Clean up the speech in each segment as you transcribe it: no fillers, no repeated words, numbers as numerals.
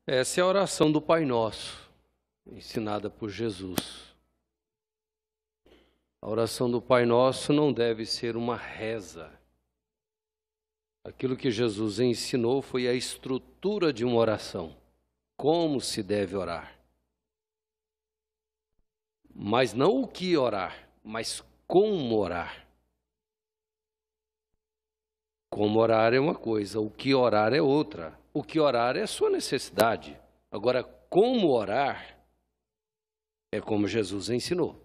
Essa é a oração do Pai Nosso, ensinada por Jesus. A oração do Pai Nosso não deve ser uma reza. Aquilo que Jesus ensinou foi a estrutura de uma oração, como se deve orar. Mas não o que orar, mas como orar. Como orar é uma coisa, o que orar é outra. O que orar é a sua necessidade. Agora, como orar é como Jesus ensinou.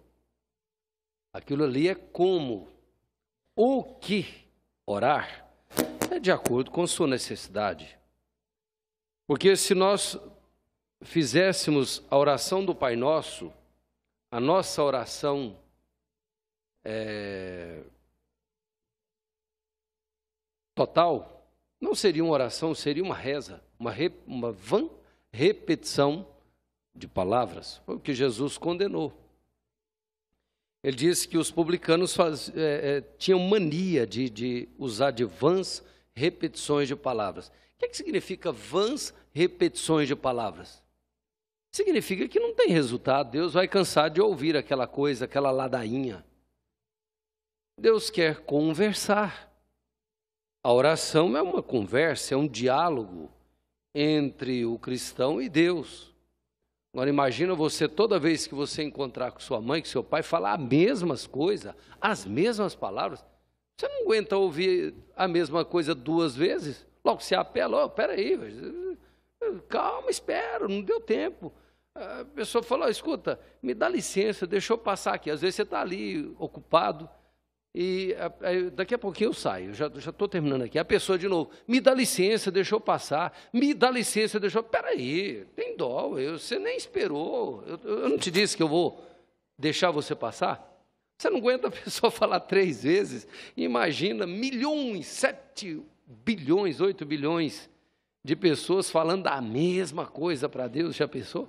Aquilo ali é como. O que orar é de acordo com sua necessidade. Porque se nós fizéssemos a oração do Pai Nosso, a nossa oração total, não seria uma oração, seria uma reza, uma vã repetição de palavras. Foi o que Jesus condenou. Ele disse que os publicanos tinham mania de usar de vãs repetições de palavras. O que significa vãs repetições de palavras? Significa que não tem resultado. Deus vai cansar de ouvir aquela coisa, aquela ladainha. Deus quer conversar. A oração é uma conversa, é um diálogo entre o cristão e Deus. Agora imagina você, toda vez que você encontrar com sua mãe, com seu pai, falar as mesmas coisas, as mesmas palavras. Você não aguenta ouvir a mesma coisa duas vezes? Logo se apela, peraí, calma, espera, não deu tempo. A pessoa fala, escuta, me dá licença, deixa eu passar aqui. Às vezes você está ali ocupado e daqui a pouquinho eu saio, já estou terminando aqui. A pessoa de novo, me dá licença, deixa eu passar, me dá licença, deixa eu... Peraí, tem dó, você nem esperou, eu não te disse que eu vou deixar você passar? Você não aguenta a pessoa falar 3 vezes? Imagina milhões, 7 bilhões, 8 bilhões de pessoas falando a mesma coisa para Deus, já pensou?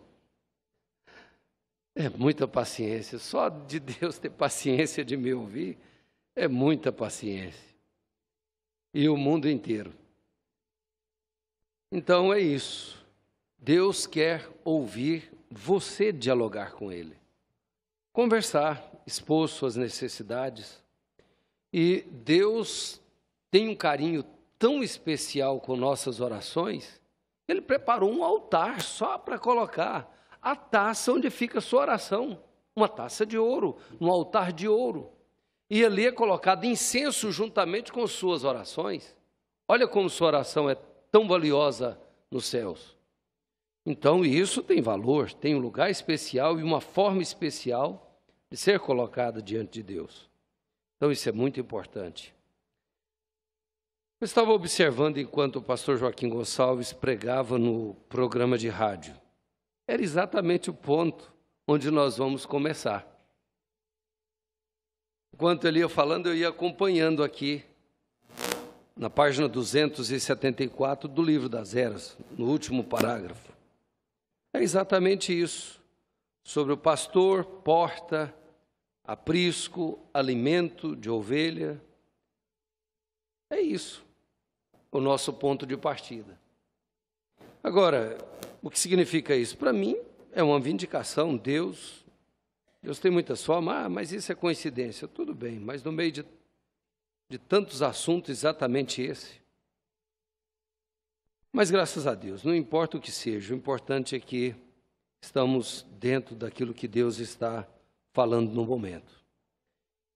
É muita paciência, só de Deus ter paciência de me ouvir, é muita paciência. E o mundo inteiro. Então é isso. Deus quer ouvir você dialogar com Ele. Conversar, expor suas necessidades. E Deus tem um carinho tão especial com nossas orações, Ele preparou um altar só para colocar a taça onde fica a sua oração. Uma taça de ouro, um altar de ouro. E ali é colocado incenso juntamente com suas orações. Olha como sua oração é tão valiosa nos céus. Então isso tem valor, tem um lugar especial e uma forma especial de ser colocada diante de Deus. Então isso é muito importante. Eu estava observando enquanto o pastor Joaquim Gonçalves pregava no programa de rádio. Era exatamente o ponto onde nós vamos começar. Enquanto ele ia falando, eu ia acompanhando aqui, na página 274 do Livro das Eras, no último parágrafo. É exatamente isso, sobre o pastor, porta, aprisco, alimento de ovelha. É isso, o nosso ponto de partida. Agora, o que significa isso? Para mim, é uma vindicação. Deus tem muitas formas, mas isso é coincidência. Tudo bem, mas no meio de tantos assuntos, exatamente esse. Mas graças a Deus, não importa o que seja, o importante é que estamos dentro daquilo que Deus está falando no momento.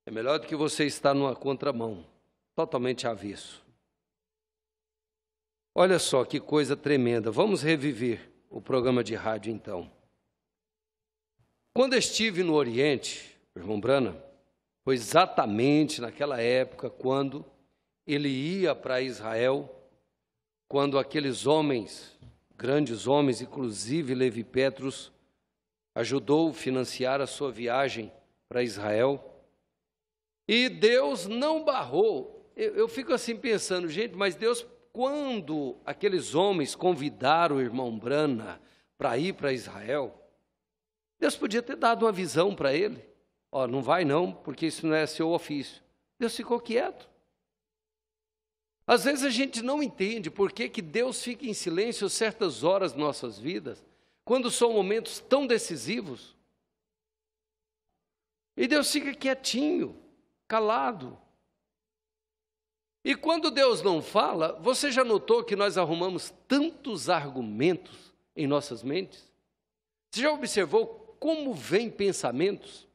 É melhor do que você estar numa contramão, totalmente avesso. Olha só que coisa tremenda. Vamos reviver o programa de rádio, então. Quando estive no Oriente, irmão Brana, foi exatamente naquela época quando ele ia para Israel, quando aqueles homens, grandes homens, inclusive Levi Petrus, ajudou a financiar a sua viagem para Israel. E Deus não barrou. Eu fico assim pensando, gente, mas Deus, quando aqueles homens convidaram o irmão Brana para ir para Israel, Deus podia ter dado uma visão para ele. Ó, não vai não, porque isso não é seu ofício. Deus ficou quieto. Às vezes a gente não entende por que que Deus fica em silêncio certas horas de nossas vidas, quando são momentos tão decisivos. E Deus fica quietinho, calado. E quando Deus não fala, você já notou que nós arrumamos tantos argumentos em nossas mentes? Você já observou como vêm pensamentos?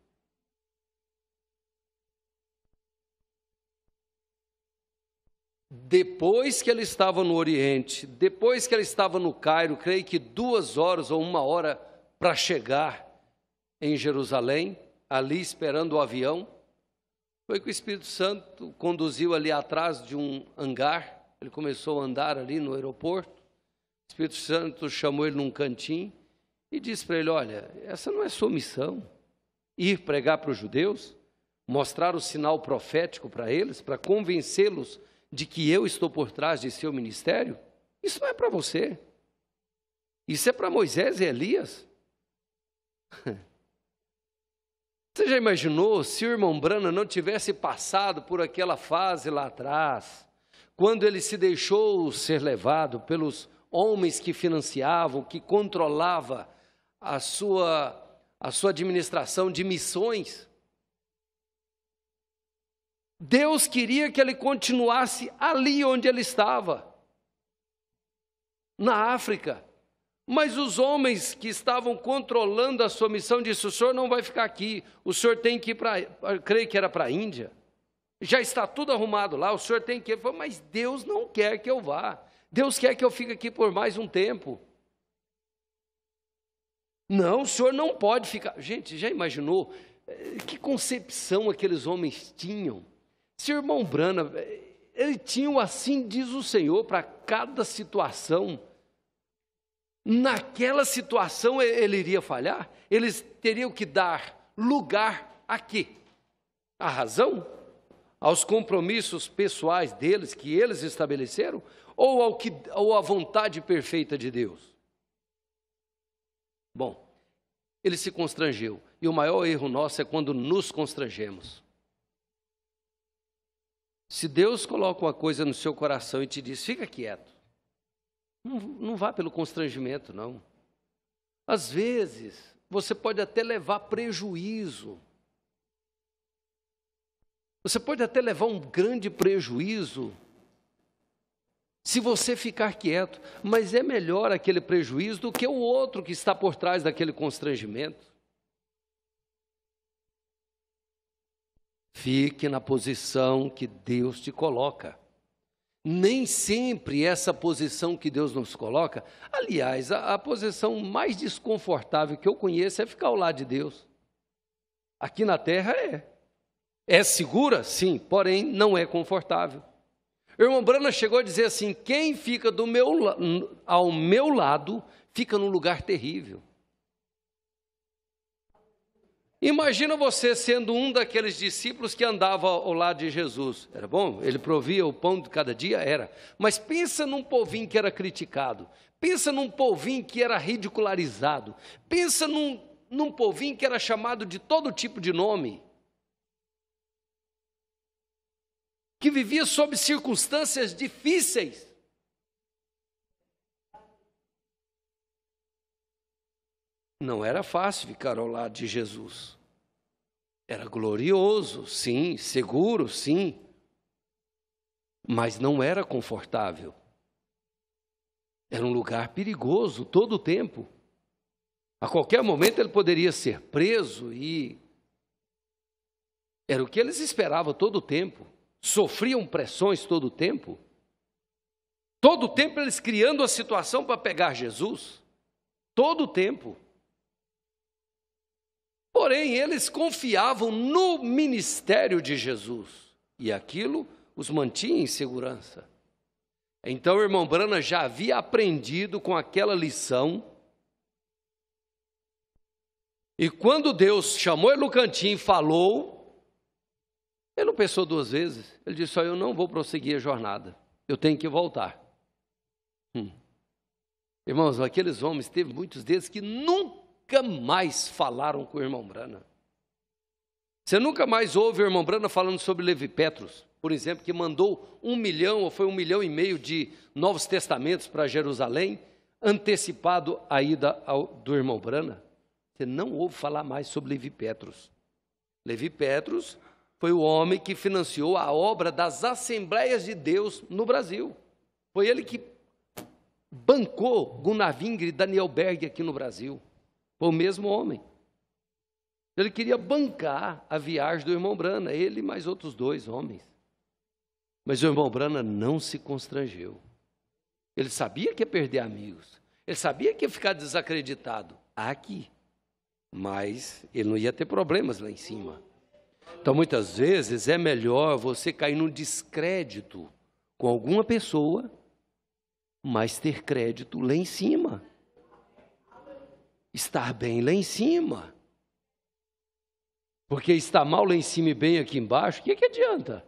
Depois que ele estava no Oriente, depois que ele estava no Cairo, creio que 2 horas ou 1 hora para chegar em Jerusalém, ali esperando o avião, foi que o Espírito Santo conduziu ali atrás de um hangar. Ele começou a andar ali no aeroporto. O Espírito Santo chamou ele num cantinho e disse para ele: olha, essa não é sua missão, ir pregar para os judeus, mostrar o sinal profético para eles, para convencê-los de que eu estou por trás de seu ministério. Isso não é para você, isso é para Moisés e Elias. Você já imaginou se o irmão Branham não tivesse passado por aquela fase lá atrás, quando ele se deixou ser levado pelos homens que financiavam, que controlavam a sua administração de missões? Deus queria que ele continuasse ali onde ele estava, na África. Mas os homens que estavam controlando a sua missão disseram: o senhor não vai ficar aqui, o senhor tem que ir para, creio que era para a Índia, já está tudo arrumado lá, o senhor tem que ir. Ele falou: mas Deus não quer que eu vá, Deus quer que eu fique aqui por mais um tempo. Não, o senhor não pode ficar. Gente, já imaginou que concepção aqueles homens tinham? Se o irmão Branham, ele tinha o assim diz o Senhor para cada situação. Naquela situação ele iria falhar? Eles teriam que dar lugar a quê? A razão? Aos compromissos pessoais deles, que eles estabeleceram? Ou à vontade perfeita de Deus? Bom, ele se constrangeu. E o maior erro nosso é quando nos constrangemos. Se Deus coloca uma coisa no seu coração e te diz: fica quieto, não vá pelo constrangimento, não. Às vezes, você pode até levar prejuízo. Você pode até levar um grande prejuízo se você ficar quieto, mas é melhor aquele prejuízo do que o outro que está por trás daquele constrangimento. Fique na posição que Deus te coloca. Nem sempre essa posição que Deus nos coloca, aliás, a posição mais desconfortável que eu conheço é ficar ao lado de Deus. Aqui na terra é. É segura? Sim, porém não é confortável. O irmão Branham chegou a dizer assim: quem fica ao meu lado, fica num lugar terrível. Imagina você sendo um daqueles discípulos que andava ao lado de Jesus. Era bom? Ele provia o pão de cada dia? Era. Mas pensa num povinho que era criticado. Pensa num povinho que era ridicularizado. Pensa num povinho que era chamado de todo tipo de nome. Que vivia sob circunstâncias difíceis. Não era fácil ficar ao lado de Jesus. Era glorioso, sim, seguro, sim. Mas não era confortável. Era um lugar perigoso todo o tempo. A qualquer momento ele poderia ser preso e era o que eles esperavam todo o tempo. Sofriam pressões todo o tempo. Todo o tempo eles criando a situação para pegar Jesus. Todo o tempo. Porém, eles confiavam no ministério de Jesus, e aquilo os mantinha em segurança. Então, o irmão Branham já havia aprendido com aquela lição, e quando Deus chamou ele no cantinho e falou, ele não pensou 2 vezes, ele disse: eu não vou prosseguir a jornada, eu tenho que voltar. Irmãos, aqueles homens, teve muitos deles que nunca mais falaram com o irmão Branham. Você nunca mais ouve o irmão Branham falando sobre Levi Petrus. por exemplo, que mandou 1 milhão, ou foi 1,5 milhão de Novos Testamentos para Jerusalém, antecipado a ida do irmão Brana. Você não ouve falar mais sobre Levi Petrus. Levi Petrus foi o homem que financiou a obra das Assembleias de Deus no Brasil. Foi ele que bancou Gunnar Wingre e Daniel Berg aqui no Brasil. Foi o mesmo homem. Ele queria bancar a viagem do irmão Brana, ele e mais outros 2 homens. Mas o irmão Brana não se constrangeu. Ele sabia que ia perder amigos. Ele sabia que ia ficar desacreditado aqui. Mas ele não ia ter problemas lá em cima. Então, muitas vezes, é melhor você cair num descrédito com alguma pessoa, mas ter crédito lá em cima. Estar bem lá em cima. Porque estar mal lá em cima e bem aqui embaixo, o que adianta?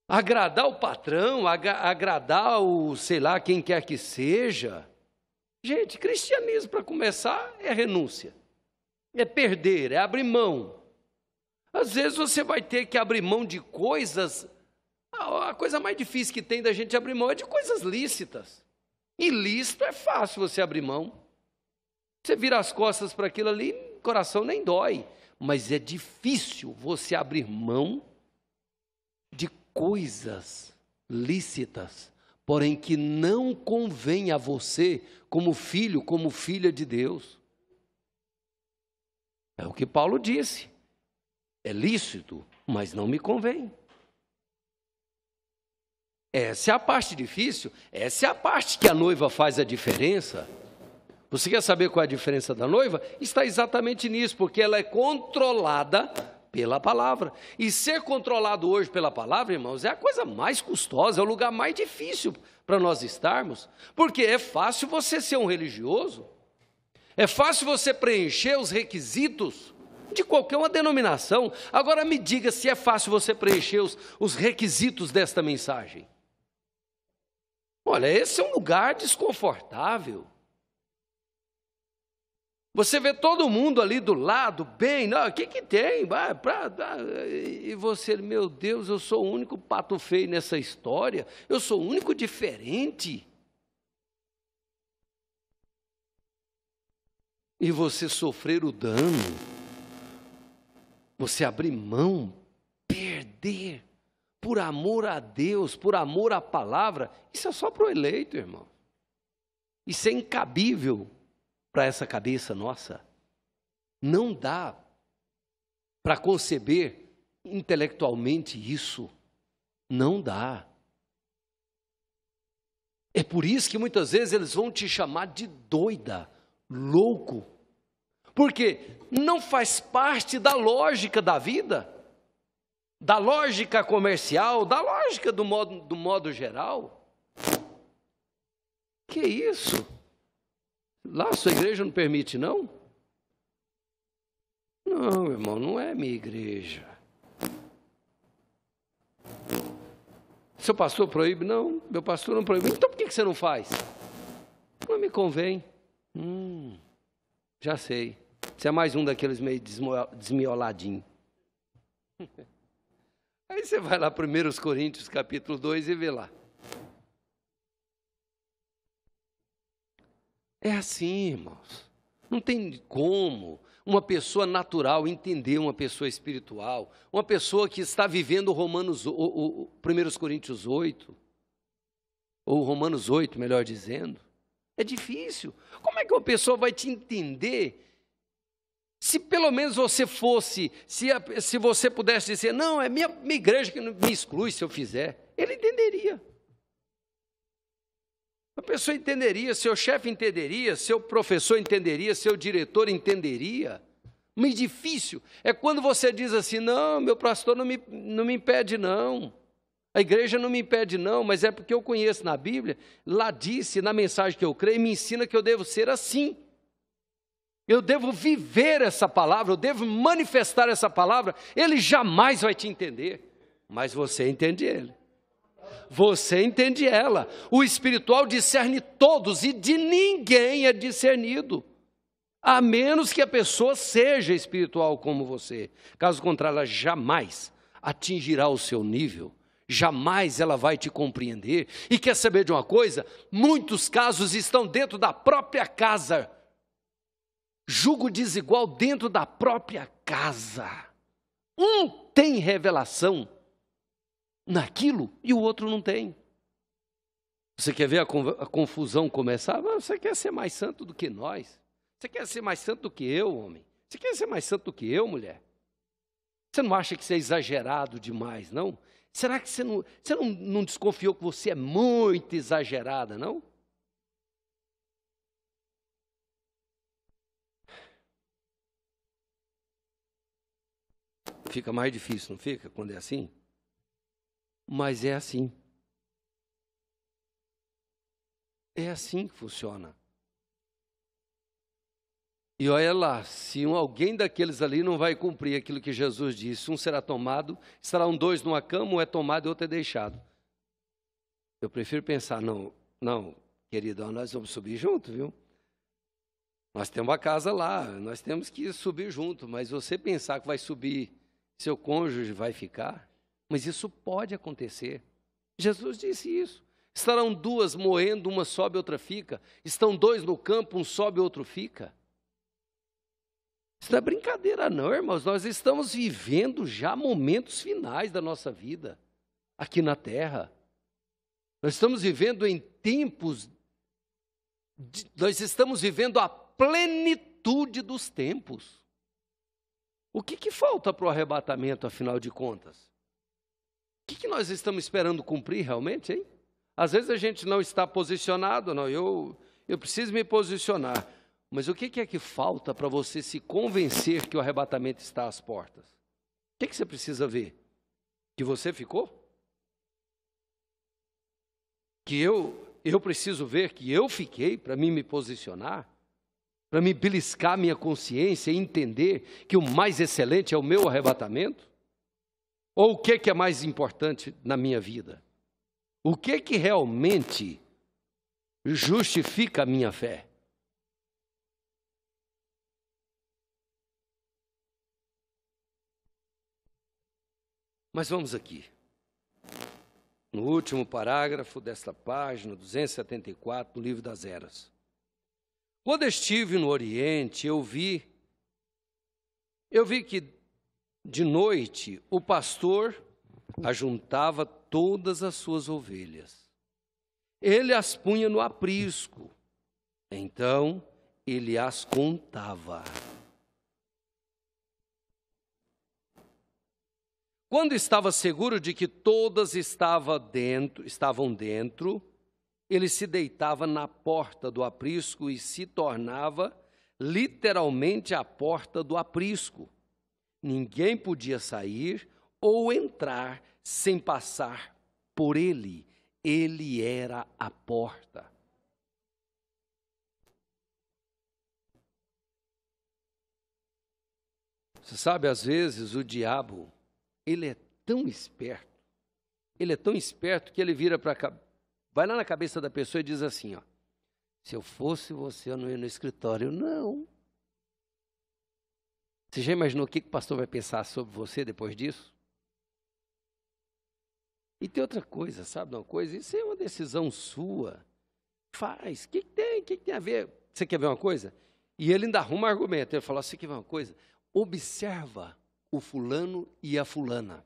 Agradar o patrão, agradar o, sei lá, quem quer que seja. Gente, cristianismo, para começar, é renúncia. É perder, é abrir mão. Às vezes você vai ter que abrir mão de coisas. A coisa mais difícil que tem da gente abrir mão é de coisas lícitas. Ilícito é fácil você abrir mão. Você vira as costas para aquilo ali, o coração nem dói. Mas é difícil você abrir mão de coisas lícitas, porém que não convém a você como filho, como filha de Deus. É o que Paulo disse. É lícito, mas não me convém. Essa é a parte difícil, essa é a parte que a noiva faz a diferença. Você quer saber qual é a diferença da noiva? Está exatamente nisso, porque ela é controlada pela palavra. E ser controlado hoje pela palavra, irmãos, é a coisa mais custosa, é o lugar mais difícil para nós estarmos, porque é fácil você ser um religioso, é fácil você preencher os requisitos de qualquer uma denominação. Agora me diga se é fácil você preencher os requisitos desta mensagem. Olha, esse é um lugar desconfortável. Você vê todo mundo ali do lado, bem, não, o que tem? E você, meu Deus, eu sou o único pato feio nessa história, eu sou o único diferente. E você sofrer o dano, você abrir mão, perder, por amor a Deus, por amor à palavra, isso é só para o eleito, irmão. Isso é incabível para essa cabeça nossa. Não dá para conceber intelectualmente isso. Não dá. É por isso que muitas vezes eles vão te chamar de doida, louco. Porque não faz parte da lógica da vida, da lógica comercial, da lógica do modo geral. Que isso? Lá a sua igreja não permite, não? Não, irmão, não é minha igreja. Seu pastor proíbe? Não, meu pastor não proíbe. Então por que você não faz? Não me convém. Já sei. Você é mais um daqueles meio desmioladinho. Aí você vai lá, 1 Coríntios, capítulo 2, e vê lá. É assim, irmãos. Não tem como uma pessoa natural entender uma pessoa espiritual, uma pessoa que está vivendo 1 Coríntios 8, ou Romanos 8, melhor dizendo. É difícil. Como é que uma pessoa vai te entender se pelo menos você fosse, se você pudesse dizer, não, é minha igreja que me exclui se eu fizer? Ele entenderia. A pessoa entenderia, seu chefe entenderia, seu professor entenderia, seu diretor entenderia. Mas difícil é quando você diz assim, não, meu pastor não me impede não, a igreja não me impede não, mas é porque eu conheço na Bíblia, lá disse, na mensagem que eu creio, me ensina que eu devo ser assim. Eu devo viver essa palavra, eu devo manifestar essa palavra, ele jamais vai te entender, mas você entende ele. Você entende ela. O espiritual discerne todos e de ninguém é discernido. A menos que a pessoa seja espiritual como você. Caso contrário, ela jamais atingirá o seu nível. Jamais ela vai te compreender. E quer saber de uma coisa? Muitos casos estão dentro da própria casa. Jugo desigual dentro da própria casa. Um tem revelação naquilo e o outro não tem. Você quer ver a confusão começar? Você quer ser mais santo do que nós? Você quer ser mais santo do que eu, homem? Você quer ser mais santo do que eu, mulher? Você não acha que isso é exagerado demais, não? Será que você não desconfiou que você é muito exagerada, não? Fica mais difícil, não fica, quando é assim? Mas é assim. É assim que funciona. E olha lá, se alguém daqueles ali não vai cumprir aquilo que Jesus disse, um será tomado, estarão dois numa cama, um é tomado e outro é deixado. Eu prefiro pensar, não, querido, nós vamos subir junto, viu? Nós temos uma casa lá, nós temos que subir junto, mas você pensar que vai subir, seu cônjuge vai ficar, mas isso pode acontecer. Jesus disse isso. Estarão duas moendo, uma sobe, outra fica. Estão dois no campo, um sobe, outro fica. Isso não é brincadeira não, irmãos. Nós estamos vivendo já momentos finais da nossa vida, aqui na terra. Nós estamos vivendo em tempos, nós estamos vivendo a plenitude dos tempos. O que falta para o arrebatamento, afinal de contas? O que nós estamos esperando cumprir realmente, hein? Às vezes a gente não está posicionado, não, eu preciso me posicionar. Mas o que é que falta para você se convencer que o arrebatamento está às portas? O que você precisa ver? Que você ficou? Que eu preciso ver que eu fiquei para mim me posicionar? Para me beliscar minha consciência e entender que o mais excelente é o meu arrebatamento? Ou o que é mais importante na minha vida? O que realmente justifica a minha fé? Mas vamos aqui. No último parágrafo desta página, 274, do Livro das Eras. Quando estive no Oriente, eu vi que de noite o pastor ajuntava todas as suas ovelhas. Ele as punha no aprisco. Então ele as contava. Quando estava seguro de que todas estavam dentro, ele se deitava na porta do aprisco e se tornava literalmente a porta do aprisco. Ninguém podia sair ou entrar sem passar por ele. Ele era a porta. Você sabe, às vezes o diabo, ele é tão esperto que ele vai lá na cabeça da pessoa e diz assim, ó, se eu fosse você, eu não ia no escritório, não. Você já imaginou o que o pastor vai pensar sobre você depois disso? E tem outra coisa, sabe uma coisa? Isso é uma decisão sua. Faz. O que tem a ver? Você quer ver uma coisa? E ele ainda arruma argumento. Ele fala, você quer ver uma coisa? Observa o fulano e a fulana.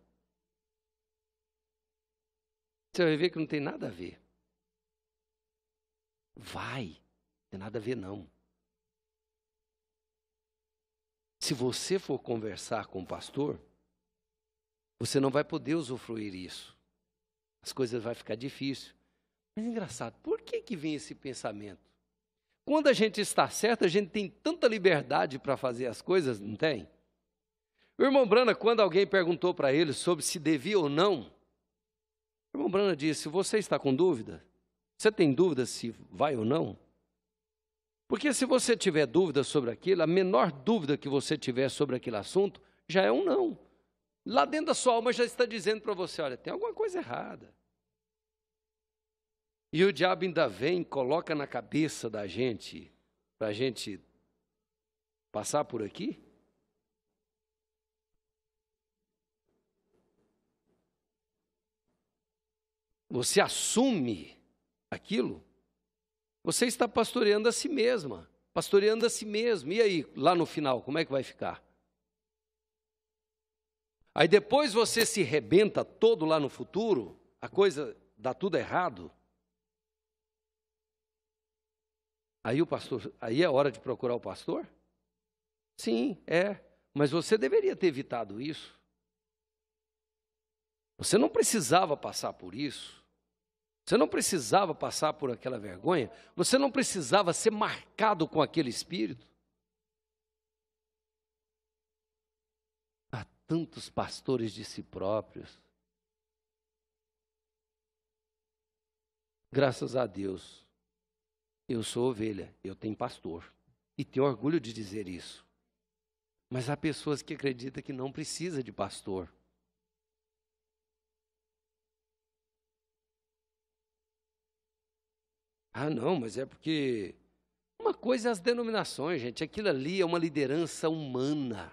Você vai ver que não tem nada a ver. Não tem nada a ver não. Se você for conversar com o pastor, você não vai poder usufruir isso. As coisas vão ficar difíceis. Mas é engraçado, por que vem esse pensamento? Quando a gente está certo, a gente tem tanta liberdade para fazer as coisas, não tem? O irmão Brana, quando alguém perguntou para ele sobre se devia ou não, o irmão Brana disse, você está com dúvida? Você tem dúvida se vai ou não? Porque se você tiver dúvida sobre aquilo, a menor dúvida que você tiver sobre aquele assunto, já é um não. Lá dentro da sua alma já está dizendo para você, olha, tem alguma coisa errada. E o diabo ainda vem, coloca na cabeça da gente, para a gente passar por aqui? Você assume aquilo? Você está pastoreando a si mesma, pastoreando a si mesmo. E aí, lá no final, como é que vai ficar? Aí depois você se rebenta todo lá no futuro, a coisa dá tudo errado. Aí o pastor, aí é hora de procurar o pastor? Sim, é. Mas você deveria ter evitado isso. Você não precisava passar por isso. Você não precisava passar por aquela vergonha. Você não precisava ser marcado com aquele espírito. Há tantos pastores de si próprios. Graças a Deus, eu sou ovelha, eu tenho pastor. E tenho orgulho de dizer isso. Mas há pessoas que acreditam que não precisa de pastor. Ah, não, mas é porque... Uma coisa é as denominações, gente. Aquilo ali é uma liderança humana.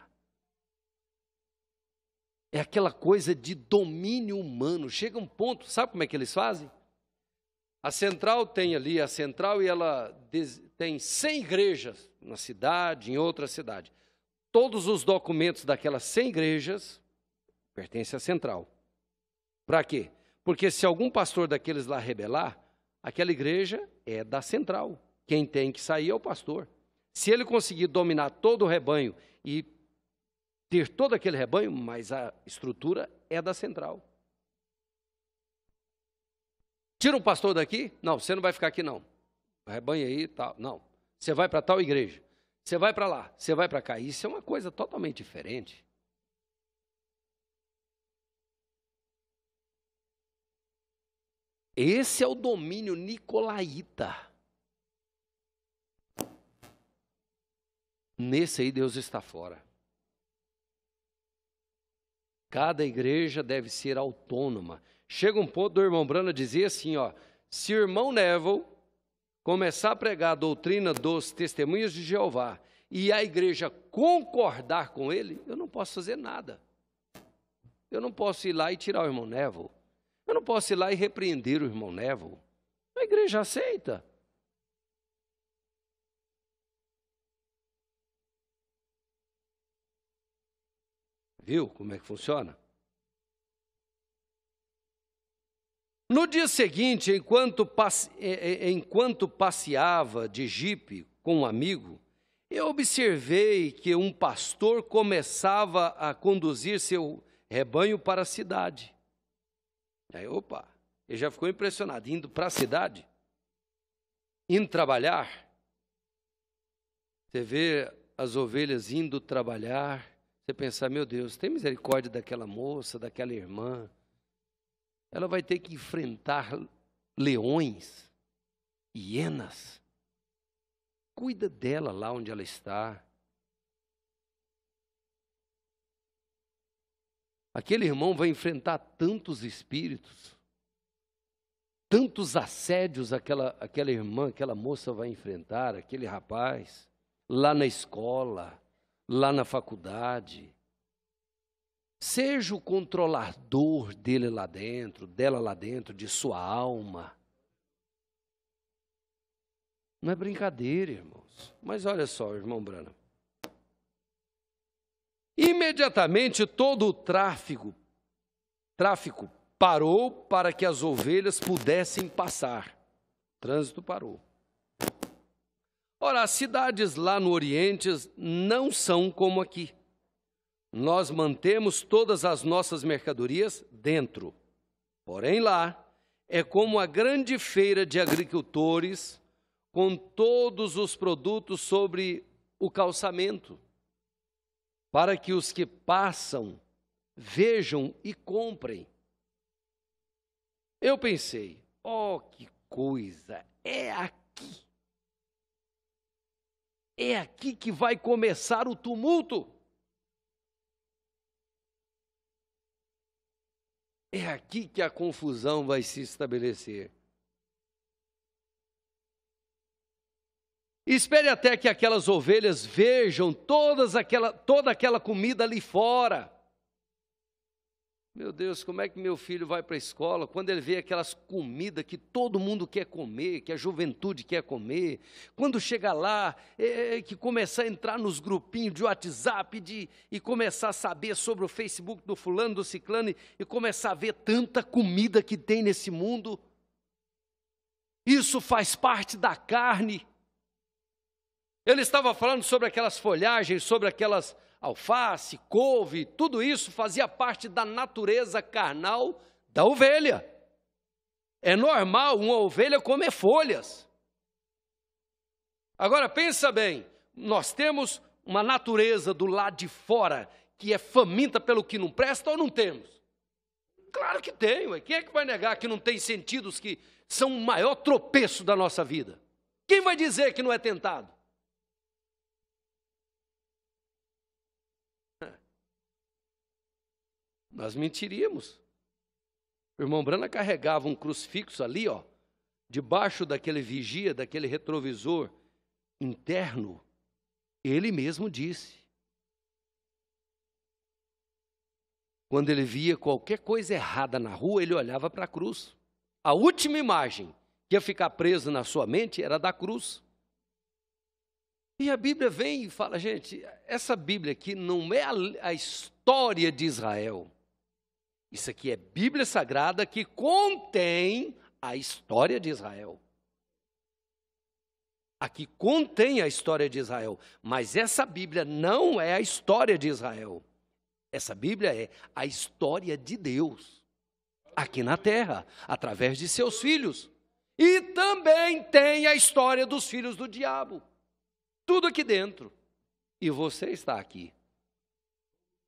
É aquela coisa de domínio humano. Chega um ponto, sabe como é que eles fazem? A central tem ali a central e ela tem 100 igrejas na cidade, em outra cidade. Todos os documentos daquelas 100 igrejas pertencem à central. Para quê? Porque se algum pastor daqueles lá rebelar, aquela igreja é da central. Quem tem que sair é o pastor. Se ele conseguir dominar todo o rebanho e ter todo aquele rebanho, mas a estrutura é da central. Tira um pastor daqui? Não, você não vai ficar aqui não. O rebanho aí, tal. Não, você vai para tal igreja. Você vai para lá, você vai para cá. Isso é uma coisa totalmente diferente. Esse é o domínio nicolaíta. Nesse aí Deus está fora. Cada igreja deve ser autônoma. Chega um ponto do irmão Brana dizer assim, ó, se o irmão Neville começar a pregar a doutrina dos testemunhos de Jeová e a igreja concordar com ele, eu não posso fazer nada. Eu não posso ir lá e tirar o irmão Neville. Eu não posso ir lá e repreender o irmão Neville. A igreja aceita. Viu como é que funciona? No dia seguinte, enquanto passeava de jipe com um amigo, eu observei que um pastor começava a conduzir seu rebanho para a cidade. Aí, opa, ele já ficou impressionado, indo para a cidade, indo trabalhar. Você vê as ovelhas indo trabalhar, você pensa, meu Deus, tem misericórdia daquela moça, daquela irmã. Ela vai ter que enfrentar leões, hienas. Cuida dela lá onde ela está. Aquele irmão vai enfrentar tantos espíritos, tantos assédios aquela irmã, aquela moça vai enfrentar, aquele rapaz, lá na escola, lá na faculdade. Seja o controlador dele lá dentro, dela lá dentro, de sua alma. Não é brincadeira, irmãos. Mas olha só, irmão Brana. Imediatamente todo o tráfico parou para que as ovelhas pudessem passar. O trânsito parou. Ora, as cidades lá no Oriente não são como aqui. Nós mantemos todas as nossas mercadorias dentro. Porém, lá é como a grande feira de agricultores, com todos os produtos sobre o calçamento, para que os que passam vejam e comprem. Eu pensei, oh, que coisa, é aqui. É aqui que vai começar o tumulto. É aqui que a confusão vai se estabelecer. E espere até que aquelas ovelhas vejam toda aquela comida ali fora. Meu Deus, como é que meu filho vai para a escola quando ele vê aquelas comidas que todo mundo quer comer, que a juventude quer comer? Quando chega lá, que começar a entrar nos grupinhos de WhatsApp e começar a saber sobre o Facebook do fulano, do ciclano, e começar a ver tanta comida que tem nesse mundo. Isso faz parte da carne. Ele estava falando sobre aquelas folhagens, sobre aquelas alface, couve, tudo isso fazia parte da natureza carnal da ovelha. É normal uma ovelha comer folhas. Agora pensa bem, nós temos uma natureza do lado de fora que é faminta pelo que não presta ou não temos? Claro que tem, ué. Quem é que vai negar que não tem sentidos que são o maior tropeço da nossa vida? Quem vai dizer que não é tentado? Nós mentiríamos. O irmão Brana carregava um crucifixo ali, ó, debaixo daquele vigia, daquele retrovisor interno. Ele mesmo disse. Quando ele via qualquer coisa errada na rua, ele olhava para a cruz. A última imagem que ia ficar presa na sua mente era da cruz. E a Bíblia vem e fala, gente, essa Bíblia aqui não é a história de Israel. Isso aqui é Bíblia Sagrada que contém a história de Israel. Aqui contém a história de Israel, mas essa Bíblia não é a história de Israel. Essa Bíblia é a história de Deus, aqui na terra, através de seus filhos. E também tem a história dos filhos do diabo. Tudo aqui dentro. E você está aqui,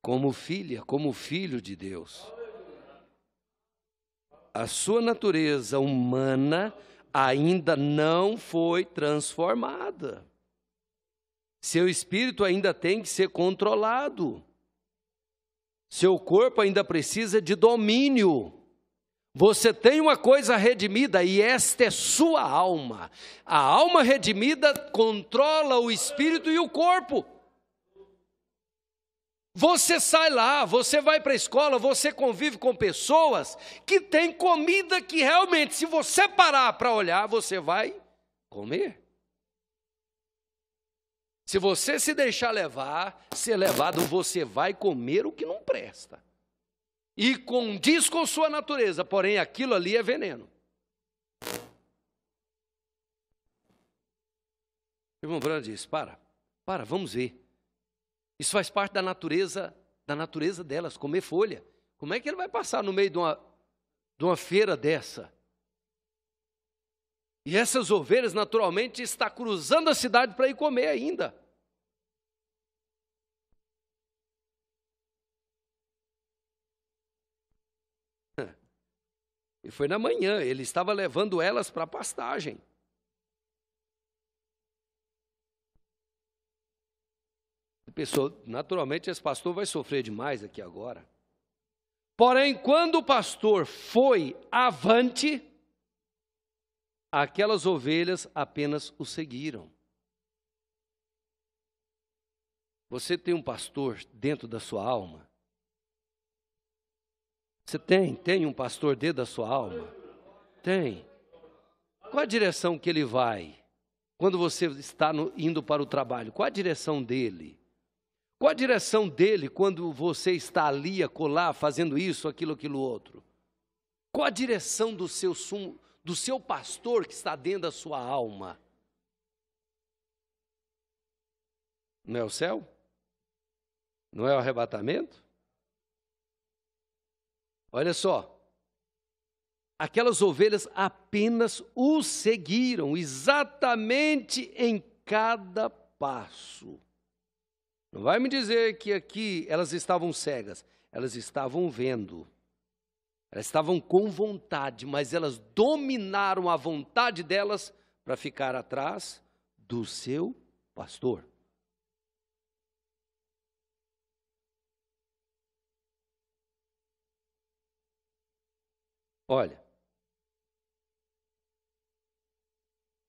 como filha, como filho de Deus. A sua natureza humana ainda não foi transformada. Seu espírito ainda tem que ser controlado. Seu corpo ainda precisa de domínio. Você tem uma coisa redimida e esta é sua alma. A alma redimida controla o espírito e o corpo. Você sai lá, você vai para a escola, você convive com pessoas que têm comida que realmente, se você parar para olhar, você vai comer. Se você se deixar levar, ser levado, você vai comer o que não presta. E condiz com sua natureza, porém aquilo ali é veneno. O irmão Brana disse, para, vamos ver. Isso faz parte da natureza delas, comer folha. Como é que ele vai passar no meio de uma feira dessa? E essas ovelhas, naturalmente, estão cruzando a cidade para ir comer ainda. E foi na manhã, ele estava levando elas para a pastagem. Naturalmente, esse pastor vai sofrer demais aqui agora. Porém, quando o pastor foi avante, aquelas ovelhas apenas o seguiram. Você tem um pastor dentro da sua alma? Você tem um pastor dentro da sua alma? Tem. Qual a direção que ele vai? Quando você está indo para o trabalho, qual a direção dele? Qual a direção dele quando você está ali, acolá, fazendo isso, aquilo outro? Qual a direção do seu pastor que está dentro da sua alma? Não é o céu? Não é o arrebatamento? Olha só, aquelas ovelhas apenas o seguiram, exatamente em cada passo. Não vai me dizer que aqui elas estavam cegas, elas estavam vendo. Elas estavam com vontade, mas elas dominaram a vontade delas para ficar atrás do seu pastor. Olha,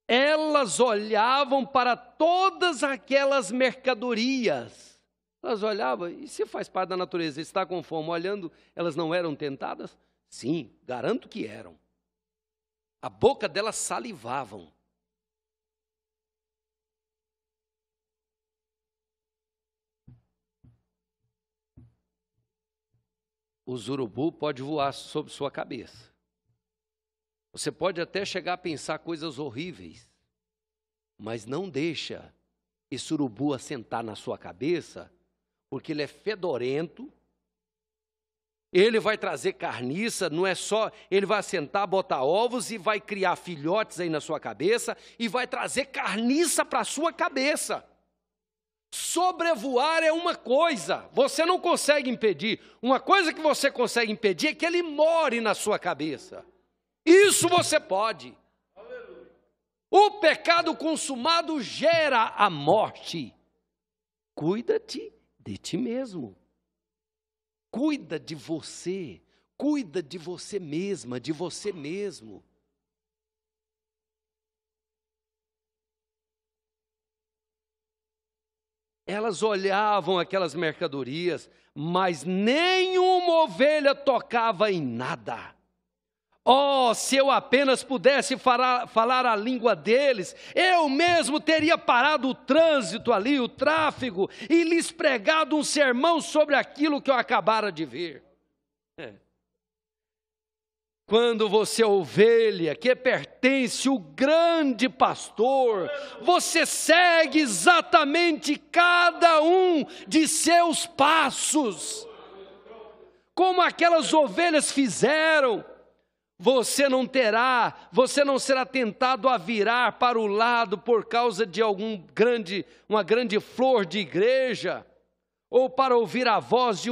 elas olhavam para todas aquelas mercadorias. Elas olhavam, e se faz parte da natureza, está com fome, olhando, elas não eram tentadas? Sim, garanto que eram. A boca delas salivavam. O urubu pode voar sobre sua cabeça. Você pode até chegar a pensar coisas horríveis, mas não deixa esse urubu assentar na sua cabeça, porque ele é fedorento, ele vai trazer carniça, não é só, ele vai assentar, botar ovos e vai criar filhotes aí na sua cabeça e vai trazer carniça para a sua cabeça. Sobrevoar é uma coisa, você não consegue impedir. Uma coisa que você consegue impedir é que ele more na sua cabeça. Isso você pode. O pecado consumado gera a morte. Cuida-te de ti mesmo. Cuida de você. Cuida de você mesma, de você mesmo. Elas olhavam aquelas mercadorias, mas nenhuma ovelha tocava em nada. Oh, se eu apenas pudesse falar a língua deles, eu mesmo teria parado o trânsito ali, o tráfego, e lhes pregado um sermão sobre aquilo que eu acabara de ver. Quando você é ovelha, que pertence ao grande pastor, você segue exatamente cada um de seus passos. Como aquelas ovelhas fizeram, você não será tentado a virar para o lado por causa de uma grande flor de igreja, ou para ouvir a voz de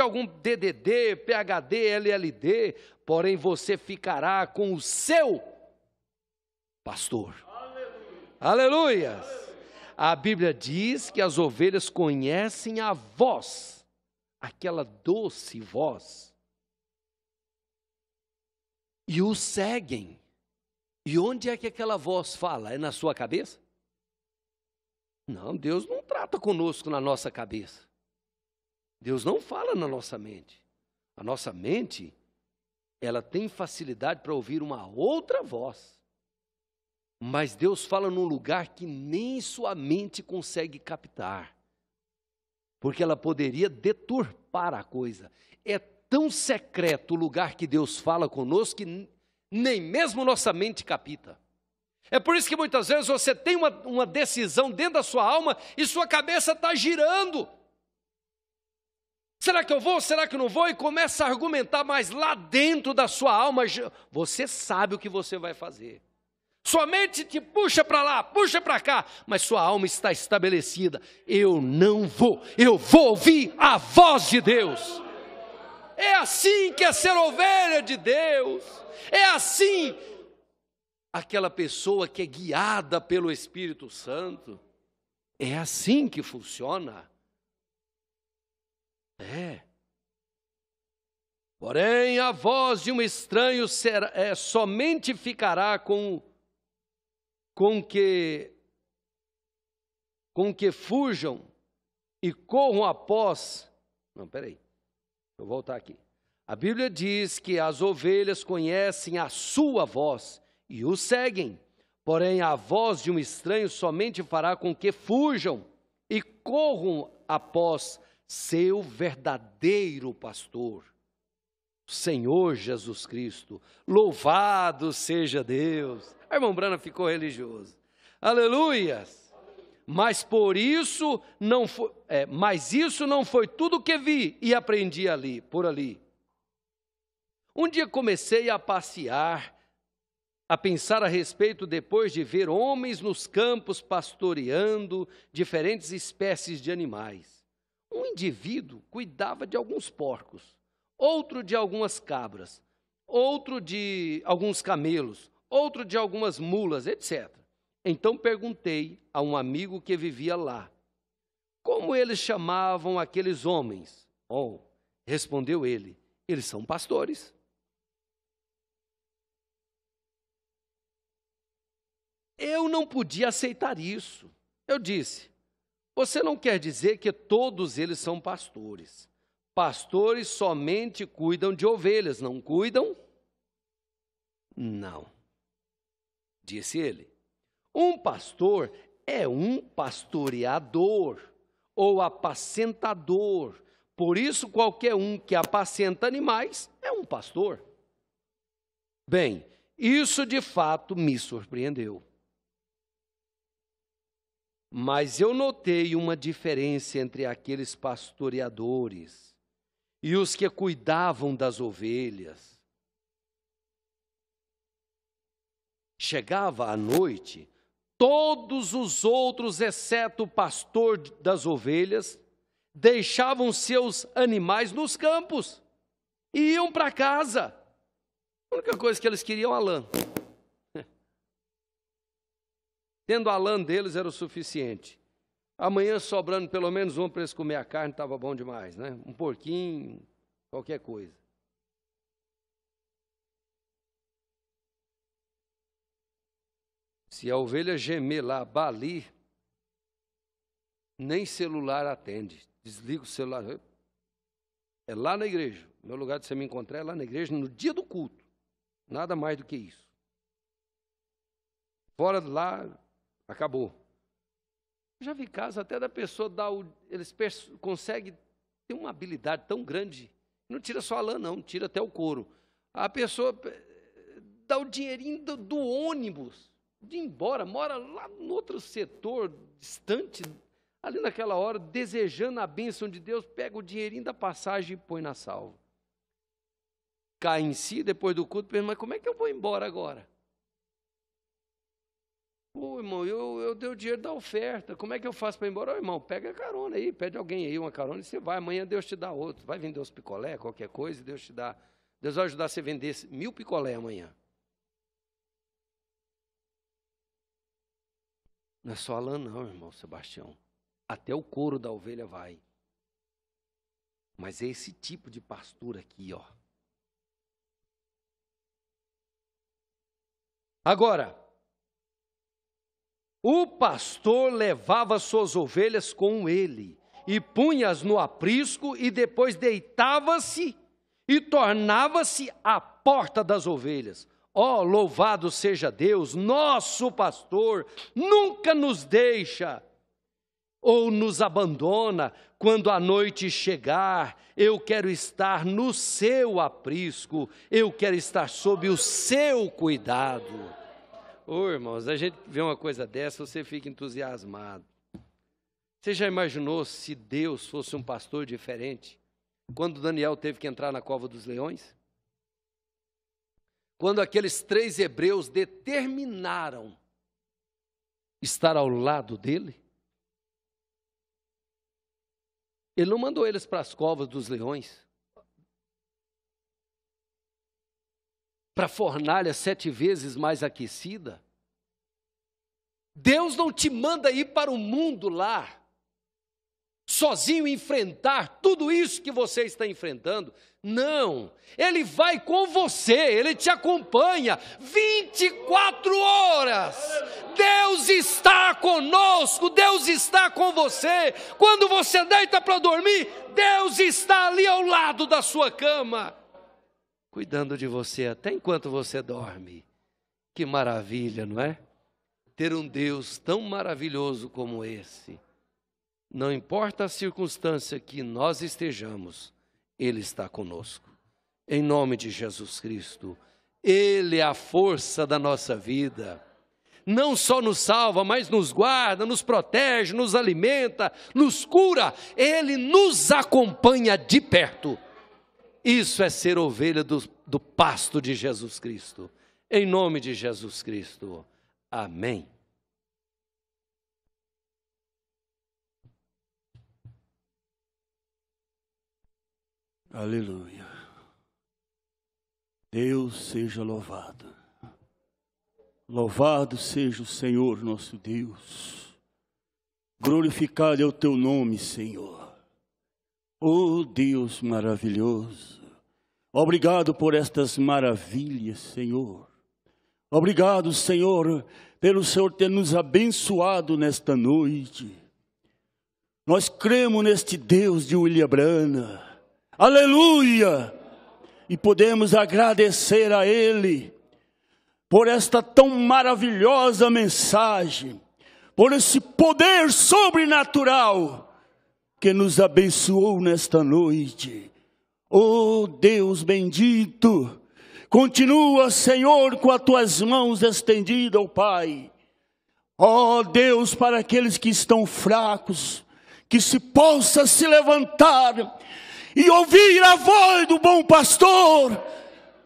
algum DDD, PhD, LLD, porém você ficará com o seu pastor. Aleluia! A Bíblia diz que as ovelhas conhecem a voz, aquela doce voz, e o seguem. E onde é que aquela voz fala? É na sua cabeça? Não, Deus não trata conosco na nossa cabeça. Deus não fala na nossa mente. A nossa mente, ela tem facilidade para ouvir uma outra voz. Mas Deus fala num lugar que nem sua mente consegue captar. Porque ela poderia deturpar a coisa. É tão secreto o lugar que Deus fala conosco que nem mesmo nossa mente capta. É por isso que muitas vezes você tem uma decisão dentro da sua alma e sua cabeça está girando. Será que eu vou? Será que eu não vou? E começa a argumentar, mas lá dentro da sua alma, você sabe o que você vai fazer. Sua mente te puxa para lá, puxa para cá, mas sua alma está estabelecida. Eu não vou, eu vou ouvir a voz de Deus. É assim que é ser ovelha de Deus. É assim aquela pessoa que é guiada pelo Espírito Santo. É assim que funciona. Porém, a voz de um estranho somente ficará com que fujam e corram após. Não, peraí, vou voltar aqui. A Bíblia diz que as ovelhas conhecem a sua voz e o seguem. Porém, a voz de um estranho somente fará com que fujam e corram após seu verdadeiro pastor, o Senhor Jesus Cristo. Louvado seja Deus. A irmã Brana ficou religioso. Aleluia! Mas isso não foi tudo o que vi e aprendi por ali. Um dia comecei a passear, a pensar a respeito depois de ver homens nos campos pastoreando diferentes espécies de animais. Um indivíduo cuidava de alguns porcos, outro de algumas cabras, outro de alguns camelos, outro de algumas mulas, etc. Então perguntei a um amigo que vivia lá, como eles chamavam aqueles homens? Respondeu ele, eles são pastores. Eu não podia aceitar isso. Eu disse: você não quer dizer que todos eles são pastores. Pastores somente cuidam de ovelhas, não cuidam? Não. Disse ele: um pastor é um pastoreador ou apacentador. Por isso, qualquer um que apacenta animais é um pastor. Bem, isso de fato me surpreendeu. Mas eu notei uma diferença entre aqueles pastoreadores e os que cuidavam das ovelhas. Chegava à noite, todos os outros, exceto o pastor das ovelhas, deixavam seus animais nos campos e iam para casa. A única coisa que eles queriam, a lã. Tendo a lã deles era o suficiente. Amanhã sobrando pelo menos um para eles comer a carne, estava bom demais, né? Um porquinho, qualquer coisa. Se a ovelha gemer lá, balir, nem celular atende. Desliga o celular. É lá na igreja. Meu lugar de você me encontrar é lá na igreja, no dia do culto. Nada mais do que isso. Fora de lá, acabou. Já vi casos até da pessoa eles conseguem ter uma habilidade tão grande, não tira só a lã não, tira até o couro. A pessoa dá o dinheirinho do ônibus, de ir embora, mora lá no outro setor, distante, ali naquela hora, desejando a bênção de Deus, pega o dinheirinho da passagem e põe na salva. Cai em si, depois do culto, pensa: mas como é que eu vou embora agora? Pô, irmão, eu dei o dinheiro da oferta, como é que eu faço para ir embora? Ô, irmão, pega a carona aí, pede alguém aí uma carona e você vai, amanhã Deus te dá outro. Vai vender os picolé, qualquer coisa, e Deus te dá. Deus vai ajudar você a vender 1000 picolé amanhã. Não é só a lã não, irmão Sebastião. Até o couro da ovelha vai. Mas é esse tipo de pastor aqui, ó. Agora, o pastor levava suas ovelhas com ele e punha-as no aprisco e depois deitava-se e tornava-se à porta das ovelhas. Ó, louvado seja Deus, nosso pastor nunca nos deixa ou nos abandona. Quando a noite chegar, eu quero estar no seu aprisco, eu quero estar sob o seu cuidado. Ô, irmãos, a gente vê uma coisa dessa, você fica entusiasmado. Você já imaginou se Deus fosse um pastor diferente? Quando Daniel teve que entrar na cova dos leões? Quando aqueles 3 hebreus determinaram estar ao lado dele? Ele não mandou eles para as covas dos leões, para a fornalha 7 vezes mais aquecida. Deus não te manda ir para o mundo lá, sozinho enfrentar tudo isso que você está enfrentando. Não, Ele vai com você, Ele te acompanha 24 horas. Deus está conosco, Deus está com você. Quando você deita para dormir, Deus está ali ao lado da sua cama, cuidando de você até enquanto você dorme. Que maravilha, não é? Ter um Deus tão maravilhoso como esse. Não importa a circunstância que nós estejamos, Ele está conosco. Em nome de Jesus Cristo. Ele é a força da nossa vida. Não só nos salva, mas nos guarda, nos protege, nos alimenta, nos cura. Ele nos acompanha de perto. Isso é ser ovelha do pasto de Jesus Cristo. Em nome de Jesus Cristo. Amém. Aleluia. Deus seja louvado. Louvado seja o Senhor nosso Deus. Glorificado é o teu nome, Senhor. Oh Deus maravilhoso. Obrigado por estas maravilhas, Senhor. Obrigado, Senhor, pelo Senhor ter nos abençoado nesta noite. Nós cremos neste Deus de William Branham. Aleluia! E podemos agradecer a Ele por esta tão maravilhosa mensagem, por esse poder sobrenatural que nos abençoou nesta noite. Oh Deus bendito, continua, Senhor, com as tuas mãos estendidas, oh Pai. Oh Deus, para aqueles que estão fracos, que se possa se levantar e ouvir a voz do bom pastor.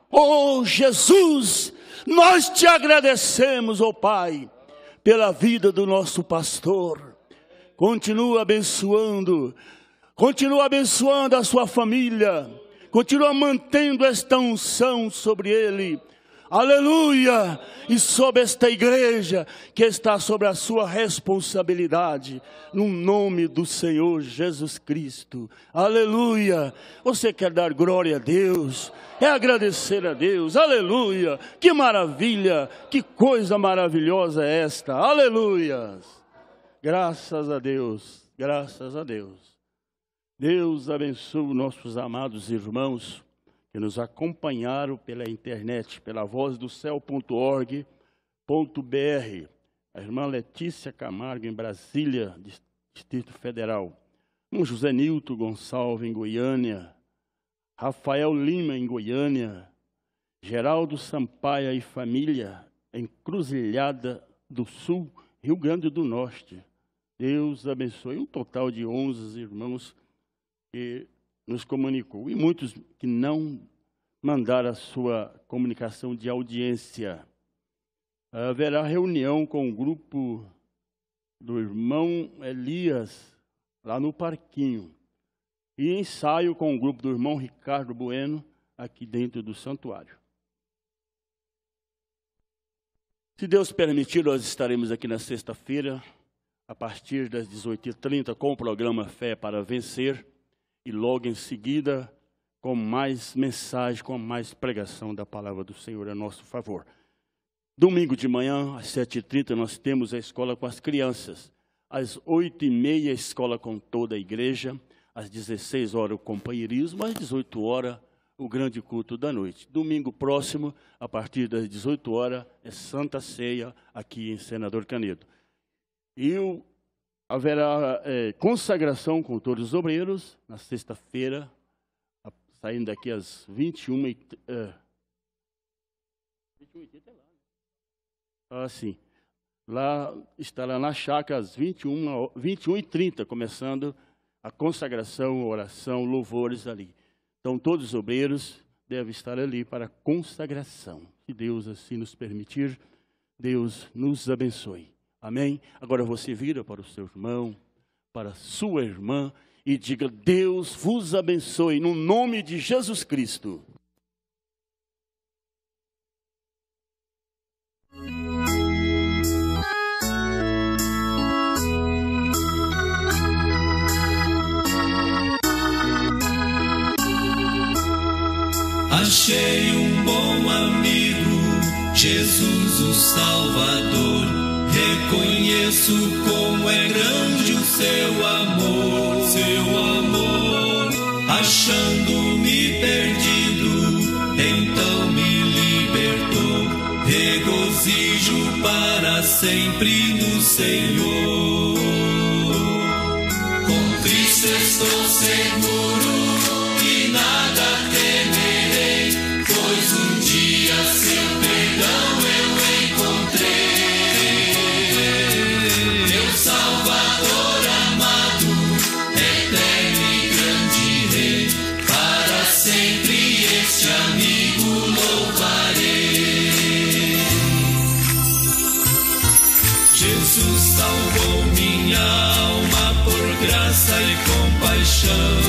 Oh Jesus, nós te agradecemos, oh Pai, pela vida do nosso pastor. Continua abençoando a sua família, continua mantendo esta unção sobre ele. Aleluia! E sobre esta igreja que está sobre a sua responsabilidade, no nome do Senhor Jesus Cristo. Aleluia! Você quer dar glória a Deus? É agradecer a Deus. Aleluia! Que maravilha! Que coisa maravilhosa é esta! Aleluia! Graças a Deus! Graças a Deus! Deus abençoe nossos amados irmãos que nos acompanharam pela internet, pela vozdocel.org.br. A irmã Letícia Camargo, em Brasília, Distrito Federal. José Nilton Gonçalves, em Goiânia. Rafael Lima, em Goiânia. Geraldo Sampaia e família, em Cruzilhada do Sul, Rio Grande do Norte. Deus abençoe. Um total de 11 irmãos que nos comunicou. E muitos que não mandaram a sua comunicação de audiência. Haverá reunião com o grupo do irmão Elias, lá no Parquinho. E ensaio com o grupo do irmão Ricardo Bueno, aqui dentro do santuário. Se Deus permitir, nós estaremos aqui na sexta-feira, a partir das 18h30, com o programa Fé para Vencer. E logo em seguida, com mais mensagem, com mais pregação da palavra do Senhor a nosso favor. Domingo de manhã, às 7h30, nós temos a escola com as crianças. Às 8h30, a escola com toda a igreja. Às 16 horas, o companheirismo. Às 18 horas, o grande culto da noite. Domingo próximo, a partir das 18 horas, é Santa Ceia, aqui em Senador Canedo. E haverá consagração com todos os obreiros, na sexta-feira, saindo daqui às 21h30. Sim. Lá estará na chácara às 21h30, começando a consagração, oração, louvores ali. Então, todos os obreiros devem estar ali para a consagração. Se Deus assim nos permitir, Deus nos abençoe. Amém? Agora você vira para o seu irmão, para a sua irmã e diga: Deus vos abençoe no nome de Jesus Cristo. Achei um bom amigo, Jesus o Salvador. Reconheço como é grande o seu amor, achando-me perdido, então me libertou. Regozijo para sempre no Senhor. Com Cristo estou seguro e nada temerei, pois um dia seu perdão eu encontrei. Salvador amado, eterno e grande Rei, para sempre este amigo louvarei. Jesus salvou minha alma por graça e compaixão,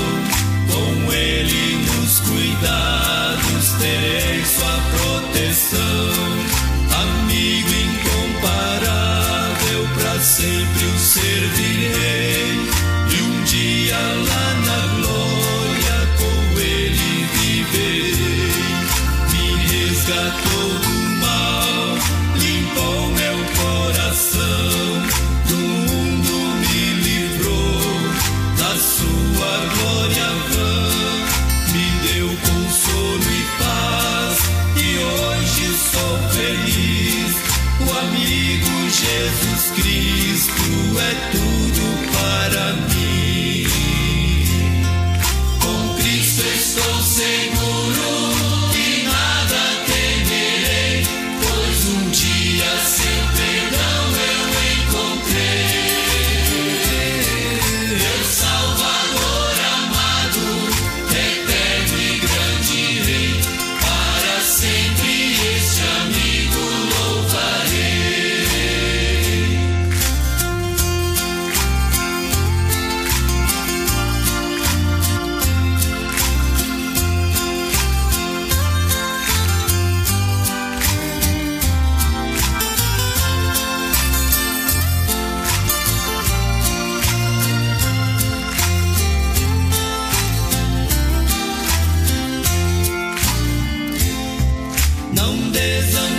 com Ele nos cuidados terei sua proteção. Amigo incomparável, para sempre o servirei, e um dia lá na glória com Ele viverei. Me resgatou do mal, Jesus Cristo é tudo para mim. Com Cristo estou seguro e nada temerei, pois um dia seu perdão eu encontrei. Meu Salvador amado, eterno e grande Rei, para sempre este amigo louvarei. Não desanime.